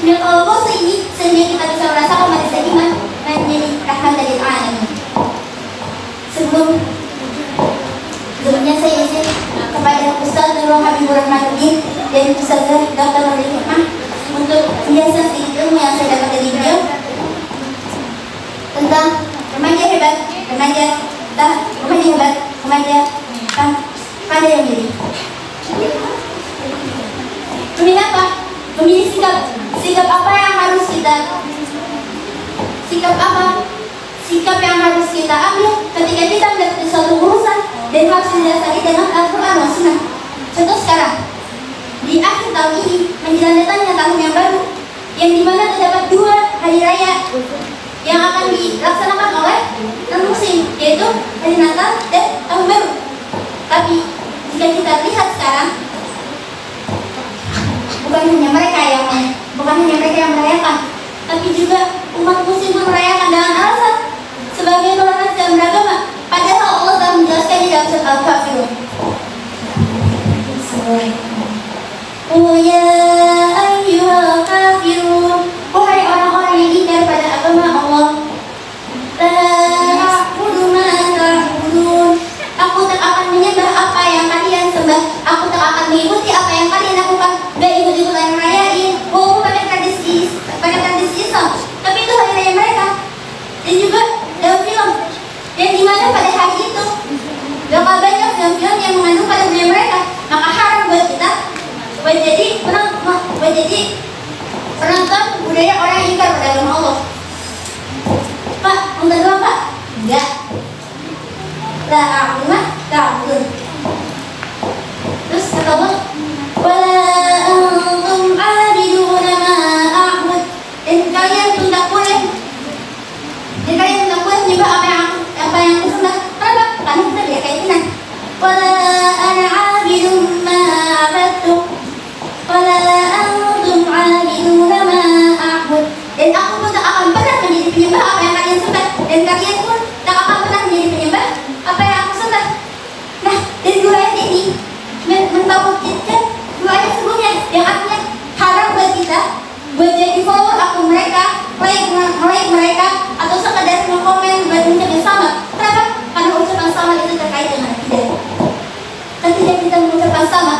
Speaker 3: Dan kalau puasa ini sehingga kita bisa merasakan manisnya iman menjadi rahmatan lil alamin. Sebelumnya saya izin kepada Ustaz Nurul Habibur Rahmanuddin dan Ustazah Dr. Nurul Hikmah untuk menjelaskan sedikit ilmu yang saya dapat dari beliau tentang remaja hebat, remaja hebat, remaja pada yang diri. Memilih apa? Memilih sikap apa yang harus kita sikap yang harus kita ambil ketika kita melihat suatu urusan dan harus didasari dengan Al-Quran dan Sunnah. Contoh sekarang, di akhir tahun ini menjelang datangnya tahun yang baru, yang dimana terdapat 2 hari raya yang akan dilaksanakan oleh non-muslim, yaitu hari Natal dan tahun baru. Tapi jika kita lihat sekarang, bukan hanya mereka yang merayakan, tapi juga umat muslim pun merayakan dengan alasan sebagai toleransi dalam beragama. Padahal Allah telah menjelaskan di dalam surat Al-Kafirun. Ya ayyuhal kafirun, wahai orang-orang yang ingkar pada agama Allah. La a'budu ma ta'budun, aku tak akan menyembah apa yang kalian sembah, aku tak akan mengikuti apa yang kalian lakukan. Gak ikut-ikutan merayain, pakai tradisi Islam, tapi itu hari raya mereka. Dan juga dalam film, yang dimana pada hari itu bakal banyak film-film yang mengandung pada budaya mereka, maka haram buat kita buat jadi penonton budaya orang yang ingkar pada agama Allah. Pak, nonton doang Pak? Enggak. La a'budu ta'budun. Terus kata Allah, wala antum 'abiduna ma a'bud, dan kalian tidak boleh menyembah apa yang aku sembah. Kenapa? Karena kita tidak keyakinan. Wala ana 'abidun ma 'abadtum wala antum 'abiduna ma a'bud, dan aku pun tak akan pernah menjadi penyembah apa yang kalian sembah, dan kalian pun tak akan pernah menjadi penyembah apa yang aku sembah. Nah, dari 2 ayat ini mentauhidkan 2 ayat sebelumnya yang artinya haram buat kita buat jadi follower akun mereka, like mereka, atau sekadar komen buat mengucapkan selamat. Kenapa? Karena ucapan selamat itu terkait dengan akidah. Ketika kita mengucapkan selamat,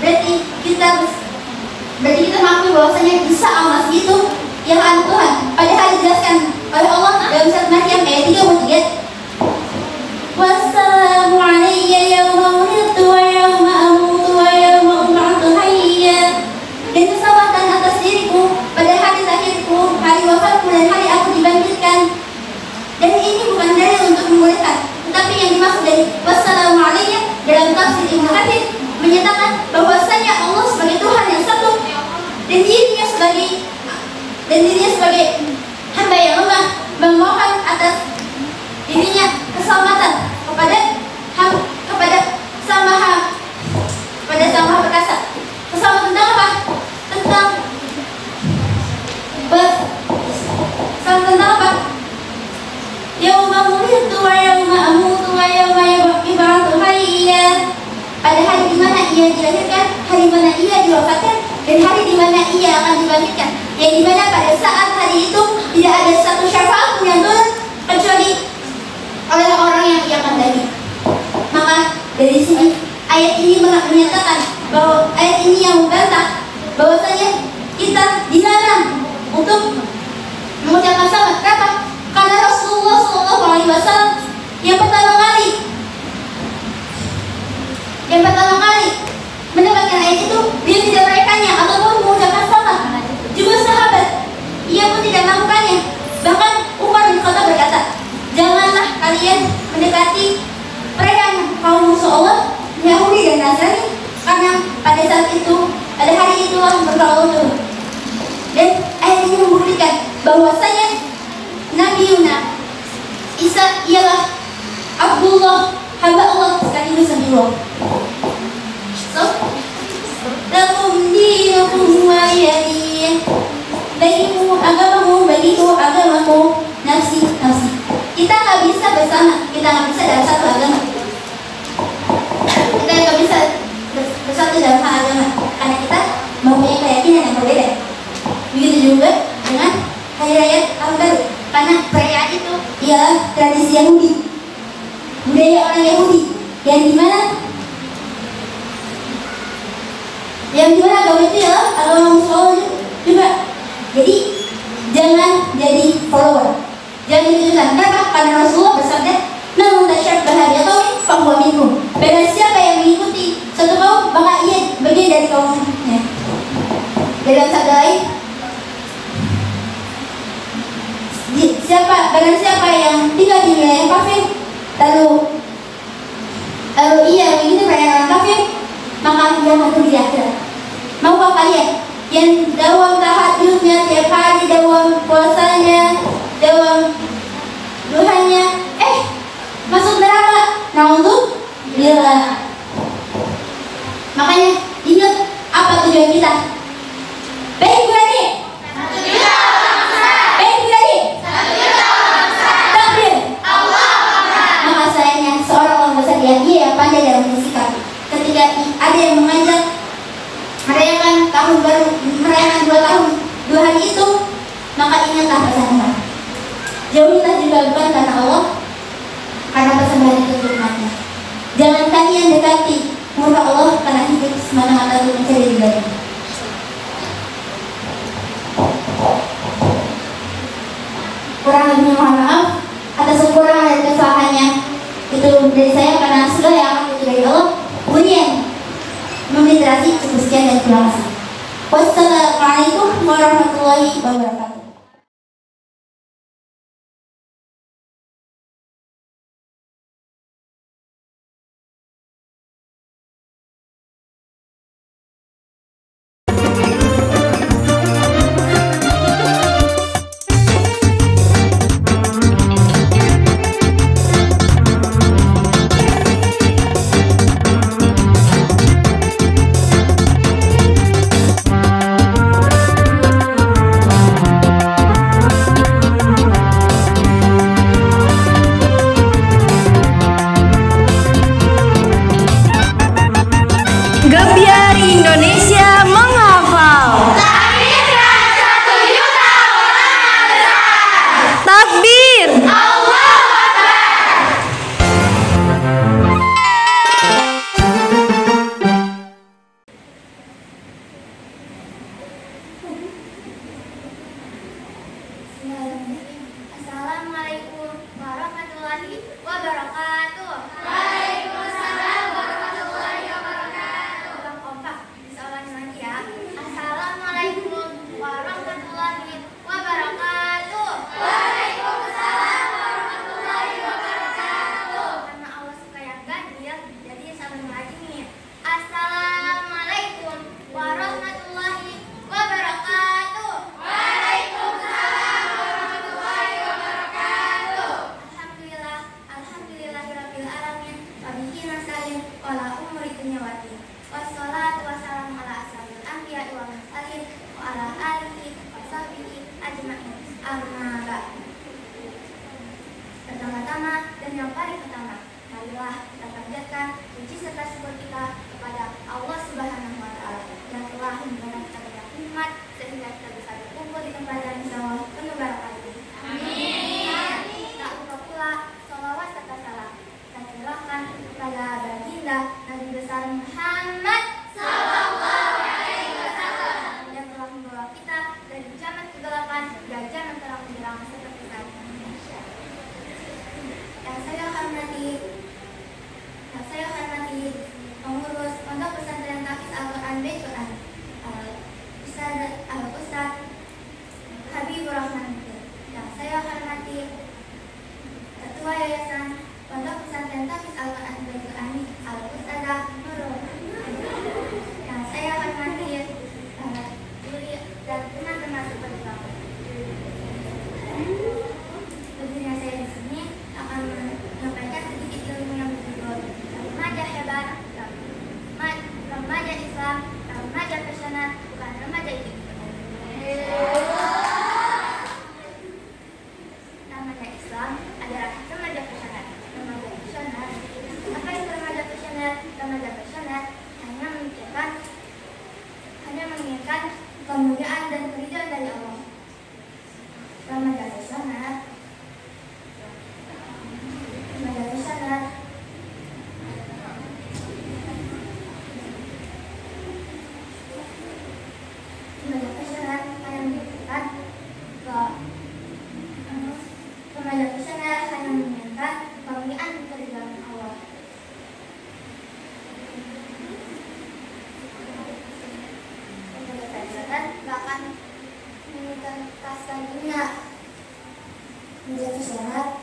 Speaker 3: berarti kita mengakui bahwasanya bisa Allah segitu yang anu Tuhan. Padahal dijelaskan oleh Allah dalam surat Maryam ayat 33. Wassalamu alayya yawma wulidtu wa yawma amutu wa yawma ub'atsu hayya, dan keselamatan atas diriku pada hari lahirku, hari wafatku, dan hari aku dibangkitkan. Dan ini bukan dalil untuk membolehkan, tetapi yang dimaksud dari wassalamu alayya dalam tafsir Ibnu Katsir menyatakan bahwasanya Allah sebagai Tuhan yang satu dan dirinya sebagai hamba yang lemah memohon atas dirinya keselamatan kepada Sang Maha Perkasa. Keselamatan tentang apa? Tentang apa? Yauma wulidtu wa yauma amutu wa yauma yub'atsu hayya, pada hari di mana ia dilahirkan, hari di mana ia diwafatkan, dan hari di mana ia akan dibangkitkan. Yang dimana pada saat hari itu tidak ada satu syafaat pun yang turun kecuali oleh orang yang ia kehendaki. Maka dari sini ayat ini menyatakan bahwa ayat ini yang membantah bahwasanya kita dilarang untuk mengucapkan selamat. Kenapa? Karena Rasulullah SAW yang pertama kali mendapatkan ayat itu, dia tidak merayakannya ataupun mengucapkan selamat. Juga sahabat, ia pun tidak melakukannya. Bahkan Umar bin Khattab berkata, janganlah kalian mendekati perayaan kaum musuh Allah, Yahudi dan Nasrani, karena pada saat itu, pada hari itulah berkah Allah turun. Dan ayat ini membuktikan bahwasanya Nabi Yuna Isa ialah Abdullah, hamba Allah sekaligus Nabiullah. So, lakum dinukum waliyadin, bagimu agamamu, bagiku agamaku, nafsi. Kita nggak bisa bersama, kita nggak bisa dalam satu agama. Kita nggak bisa bersatu dalam agama karena kita mempunyai keyakinan yang berbeda.
Speaker 10: Begitu juga dengan hari raya tahun baru, karena perayaan itu ialah tradisi Yahudi, budaya orang Yahudi, yang dimana agama itu ialah agama Muslim juga. Jadi jangan jadi follower, jangan ikutan. Kenapa? Karena Rasulullah bersabda, "Man tashabbaha biqaumin fahuwa minhum." Barang siapa yang mengikuti suatu kaum, maka ia bagian dari kaumnya. Dalam sabda lain, barang siapa yang tinggal di wilayah kafir, lalu ia mengikuti perayaan orang kafir, maka ia akan di akhirat. Maukah kalian yang dawam tahajudnya tiap hari, dawam puasanya, dawam duhanya, masuk neraka? Naudzubillah. Makanya ingat apa tujuan kita? Baik berani. Baik berani. Takbir. Maka sayangnya seorang orang besar yang pandai dalam bersikap. Ketika ada yang mengajak merayakan tahun baru, merayakan 2 hari itu, maka ingatlah pesan Allah. Jauhilah juga bukan karena Allah, karena persembahan itu firman-Nya. Jangan kalian dekati murka Allah karena hidup semata-mata untuk mencari ridha-Nya. Kurang lebihnya mohon maaf atas kekurangan dan kesalahannya. Itu dari saya, karena segala yang akan itu dari Allah. Kemudian memliterasi, cukup sekian dan terima kasih. Wassalamualaikum warahmatullahi wabarakatuh.
Speaker 8: Gebiar Indonesia menghafal. Takbir.
Speaker 3: Assalamualaikum warahmatullahi wabarakatuh. Assalamualaikum warahmatullahi wabarakatuh. Waalaikumsalam warahmatullahi wabarakatuh. Karena Allah suka yang ganjil, jadi sama lagi nih. Assalamualaikum warahmatullahi wabarakatuh. Waalaikumsalam warahmatullahi wabarakatuh. Alhamdulillahirabbil alamin. Wabihi nasta'in wala umuri dunya waddin. Wassalatu wassalamu ala asrofil anbiya'i wal mursalin wa ala alihi wa sahbihi ajma'in. Amma ba'du. Pertama-tama dan yang paling utama, marilah kita panjatkan puji serta syukur kita kepada Allah Subhanahu wa taala yang telah memberikan kita banyak nikmat sehingga kita bisa berkumpul di tempat yang insyaallah penuh barokah ini. Amin. Tak lupa pula sholawat serta salam kita curahkan kepada baginda Nabi besar Muhammad sallallahu alaihi wasallam yang telah membawa kita dari zaman kegelapan hingga zaman terang benderang seperti saat ini. Yang saya hormati pengurus Pondok Pesantren Tahfiz Al-Quran Bait Quran, Ustaz
Speaker 10: kemuliaan dan keridhaan dari Allah. Ramadan Hasanat. Ramadan Hasanat. Ramadan Hasanat hanya menunjukkan Ramadan Hasanat hanya menunjukkan kemuliaan dan keridhaan Allah. Gak akan menuntaskan dunia. Menjadi syarat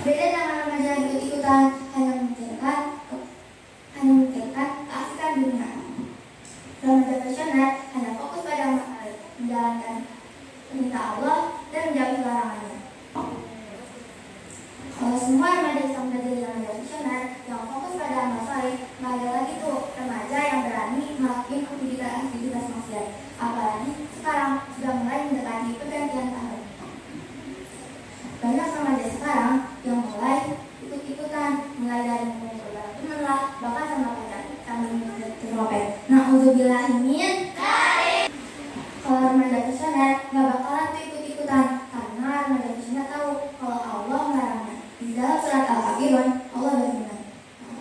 Speaker 10: beda dengan remaja ikut-ikutan hanya memikirkan keasikan dunia. Remaja passionate hanya fokus pada menjalankan perintah Allah dan menjauhi larangannya. Kalau semua remaja Islam menjadi remaja passionate yang fokus pada amal saleh, nggak ada lagi tuh remaja yang berani melakukan aktivitas maksiat. Apalagi sekarang sudah mulai mendekati pergantian tahun. Banyak remaja sekarang yang mulai ikut-ikutan, mulai dari mengumpul barang teman lah, bahkan sama pacar sambil menyerobet. Na'udzubillahimin. Kalau remaja passionate nggak bakalan tuh ikut-ikutan, karena remaja passionate tahu kalau Allah melarangnya. Di dalam surat Al-Kafirun, Allah berfirman,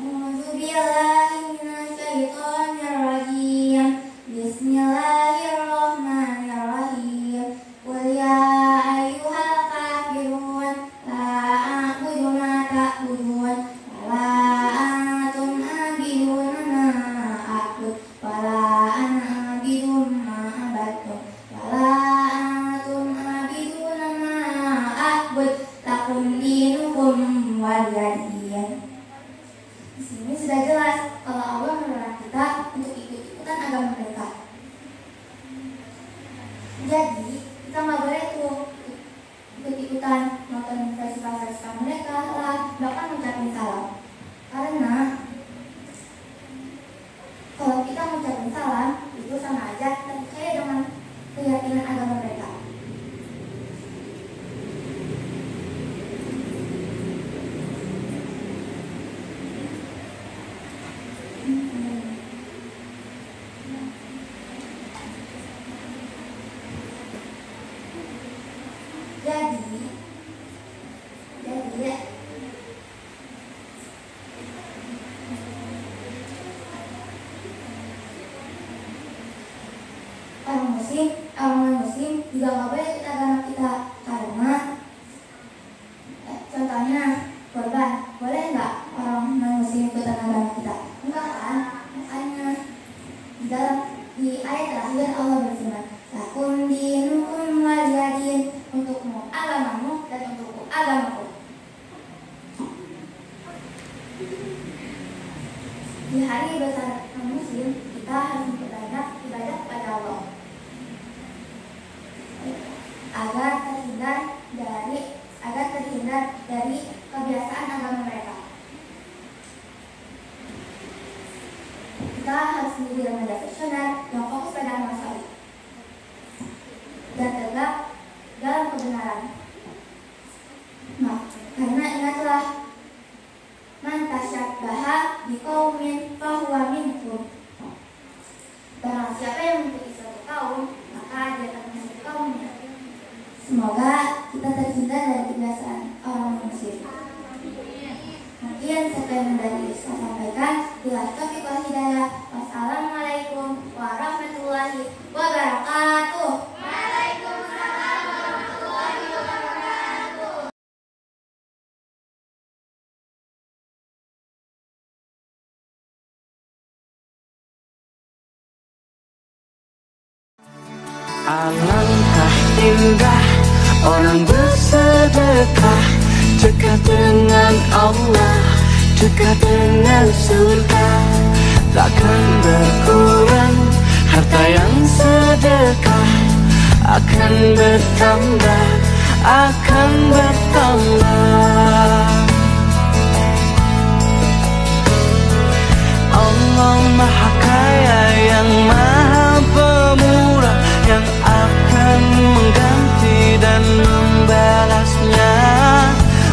Speaker 10: A'udzubillahiminasyaitonirrajim. Bismillahirrahmanirrahim. Qul ya ayyuhal kafirun la a'budu ma ta'budun wa la antum a'biduna ma a'bud wa la ana a'budu ma abadtum wa la antum a'biduna ma a'bud lakum dinukum waliyadin. Di sini sudah jelas kalau Allah melarang kita untuk ikut-ikutan agama mereka. Jadi kita nggak boleh tuh ikut-ikutan nonton festival-festival mereka lah, bahkan mengucapin salam. Karena kalau kita mengucapin salam itu sama aja kita percaya dengan keyakinan agama mereka. Jadi orang muslim juga nggak boleh ikut agama kita, karena contohnya korban, boleh nggak orang muslim ikut agama kita? Enggak kan? Makanya di ayat terakhir Allah berfirman, lakum dinukum waliyadin, untukmu agamamu dan untukku agamaku. Di hari besar muslim kita harus memperbanyak ibadah kepada Allah agar terhindar dari kebiasaan agama mereka. Kita harus menjadi remaja passionate yang fokus pada amal saleh dan tegak dalam kebenaran. Nah, karena ingatlah, man tasyabbaha biqaumin fahuwa minhum. Barang siapa yang mengikuti suatu kaum, maka dia akan menjadi kaumnya. Semoga kita terhindar dari kebiasaan orang muslim. Mungkin sekian dari saya sampaikan. Bila taufiq wal hidayah. Wassalamualaikum warahmatullahi wabarakatuh. Waalaikumsalam warahmatullahi wabarakatuh.
Speaker 11: Alangkah indah orang bersedekah, dekat dengan Allah, dekat dengan surga. Takkan berkurang harta yang sedekah, akan bertambah, akan bertambah. Allah Maha Kaya yang Maha Pemurah, yang akan mengganti dan membalasnya.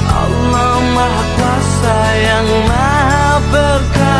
Speaker 11: Allah Maha Kuasa yang Maha Berkah,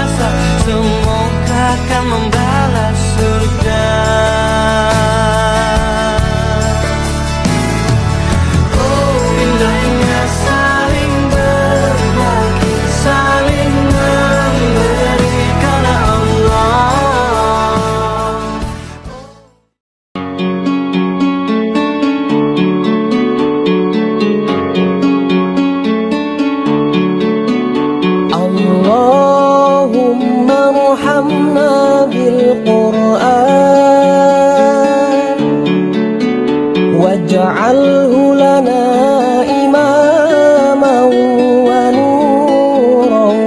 Speaker 12: waj'alhu lana imaman wa nuran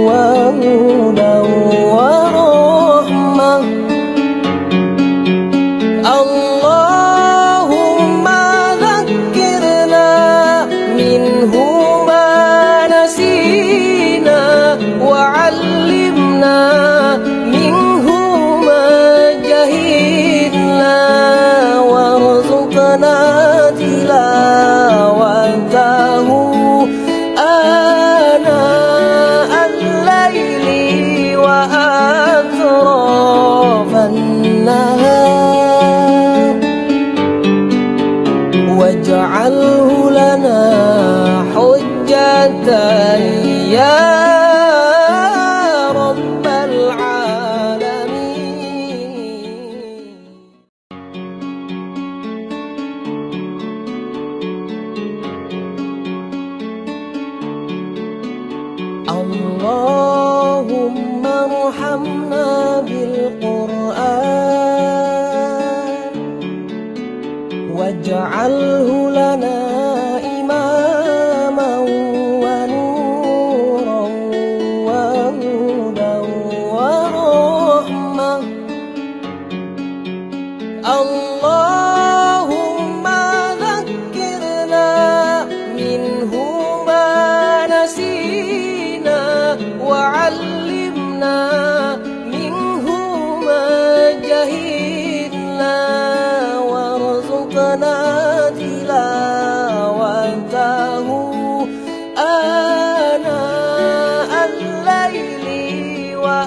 Speaker 12: wa hudan wa rahmah. Allahumma dzakkirna minhu ma nasina wa 'allimna minhu ma jahilna warzuqna tilawatahu ana al-laili wa atrafan nahar waj'alhu lana hujjatan ya rabbal alamin. Allahumma arhamna bil Qur'an waj'alhu lana imaman wa nuran wa hudan wa rahmah. Allahumma dzakkirna minhu ma nasina wa 'allimna minhu ma jahilna warzuqna tilawatahu ana al-laili wa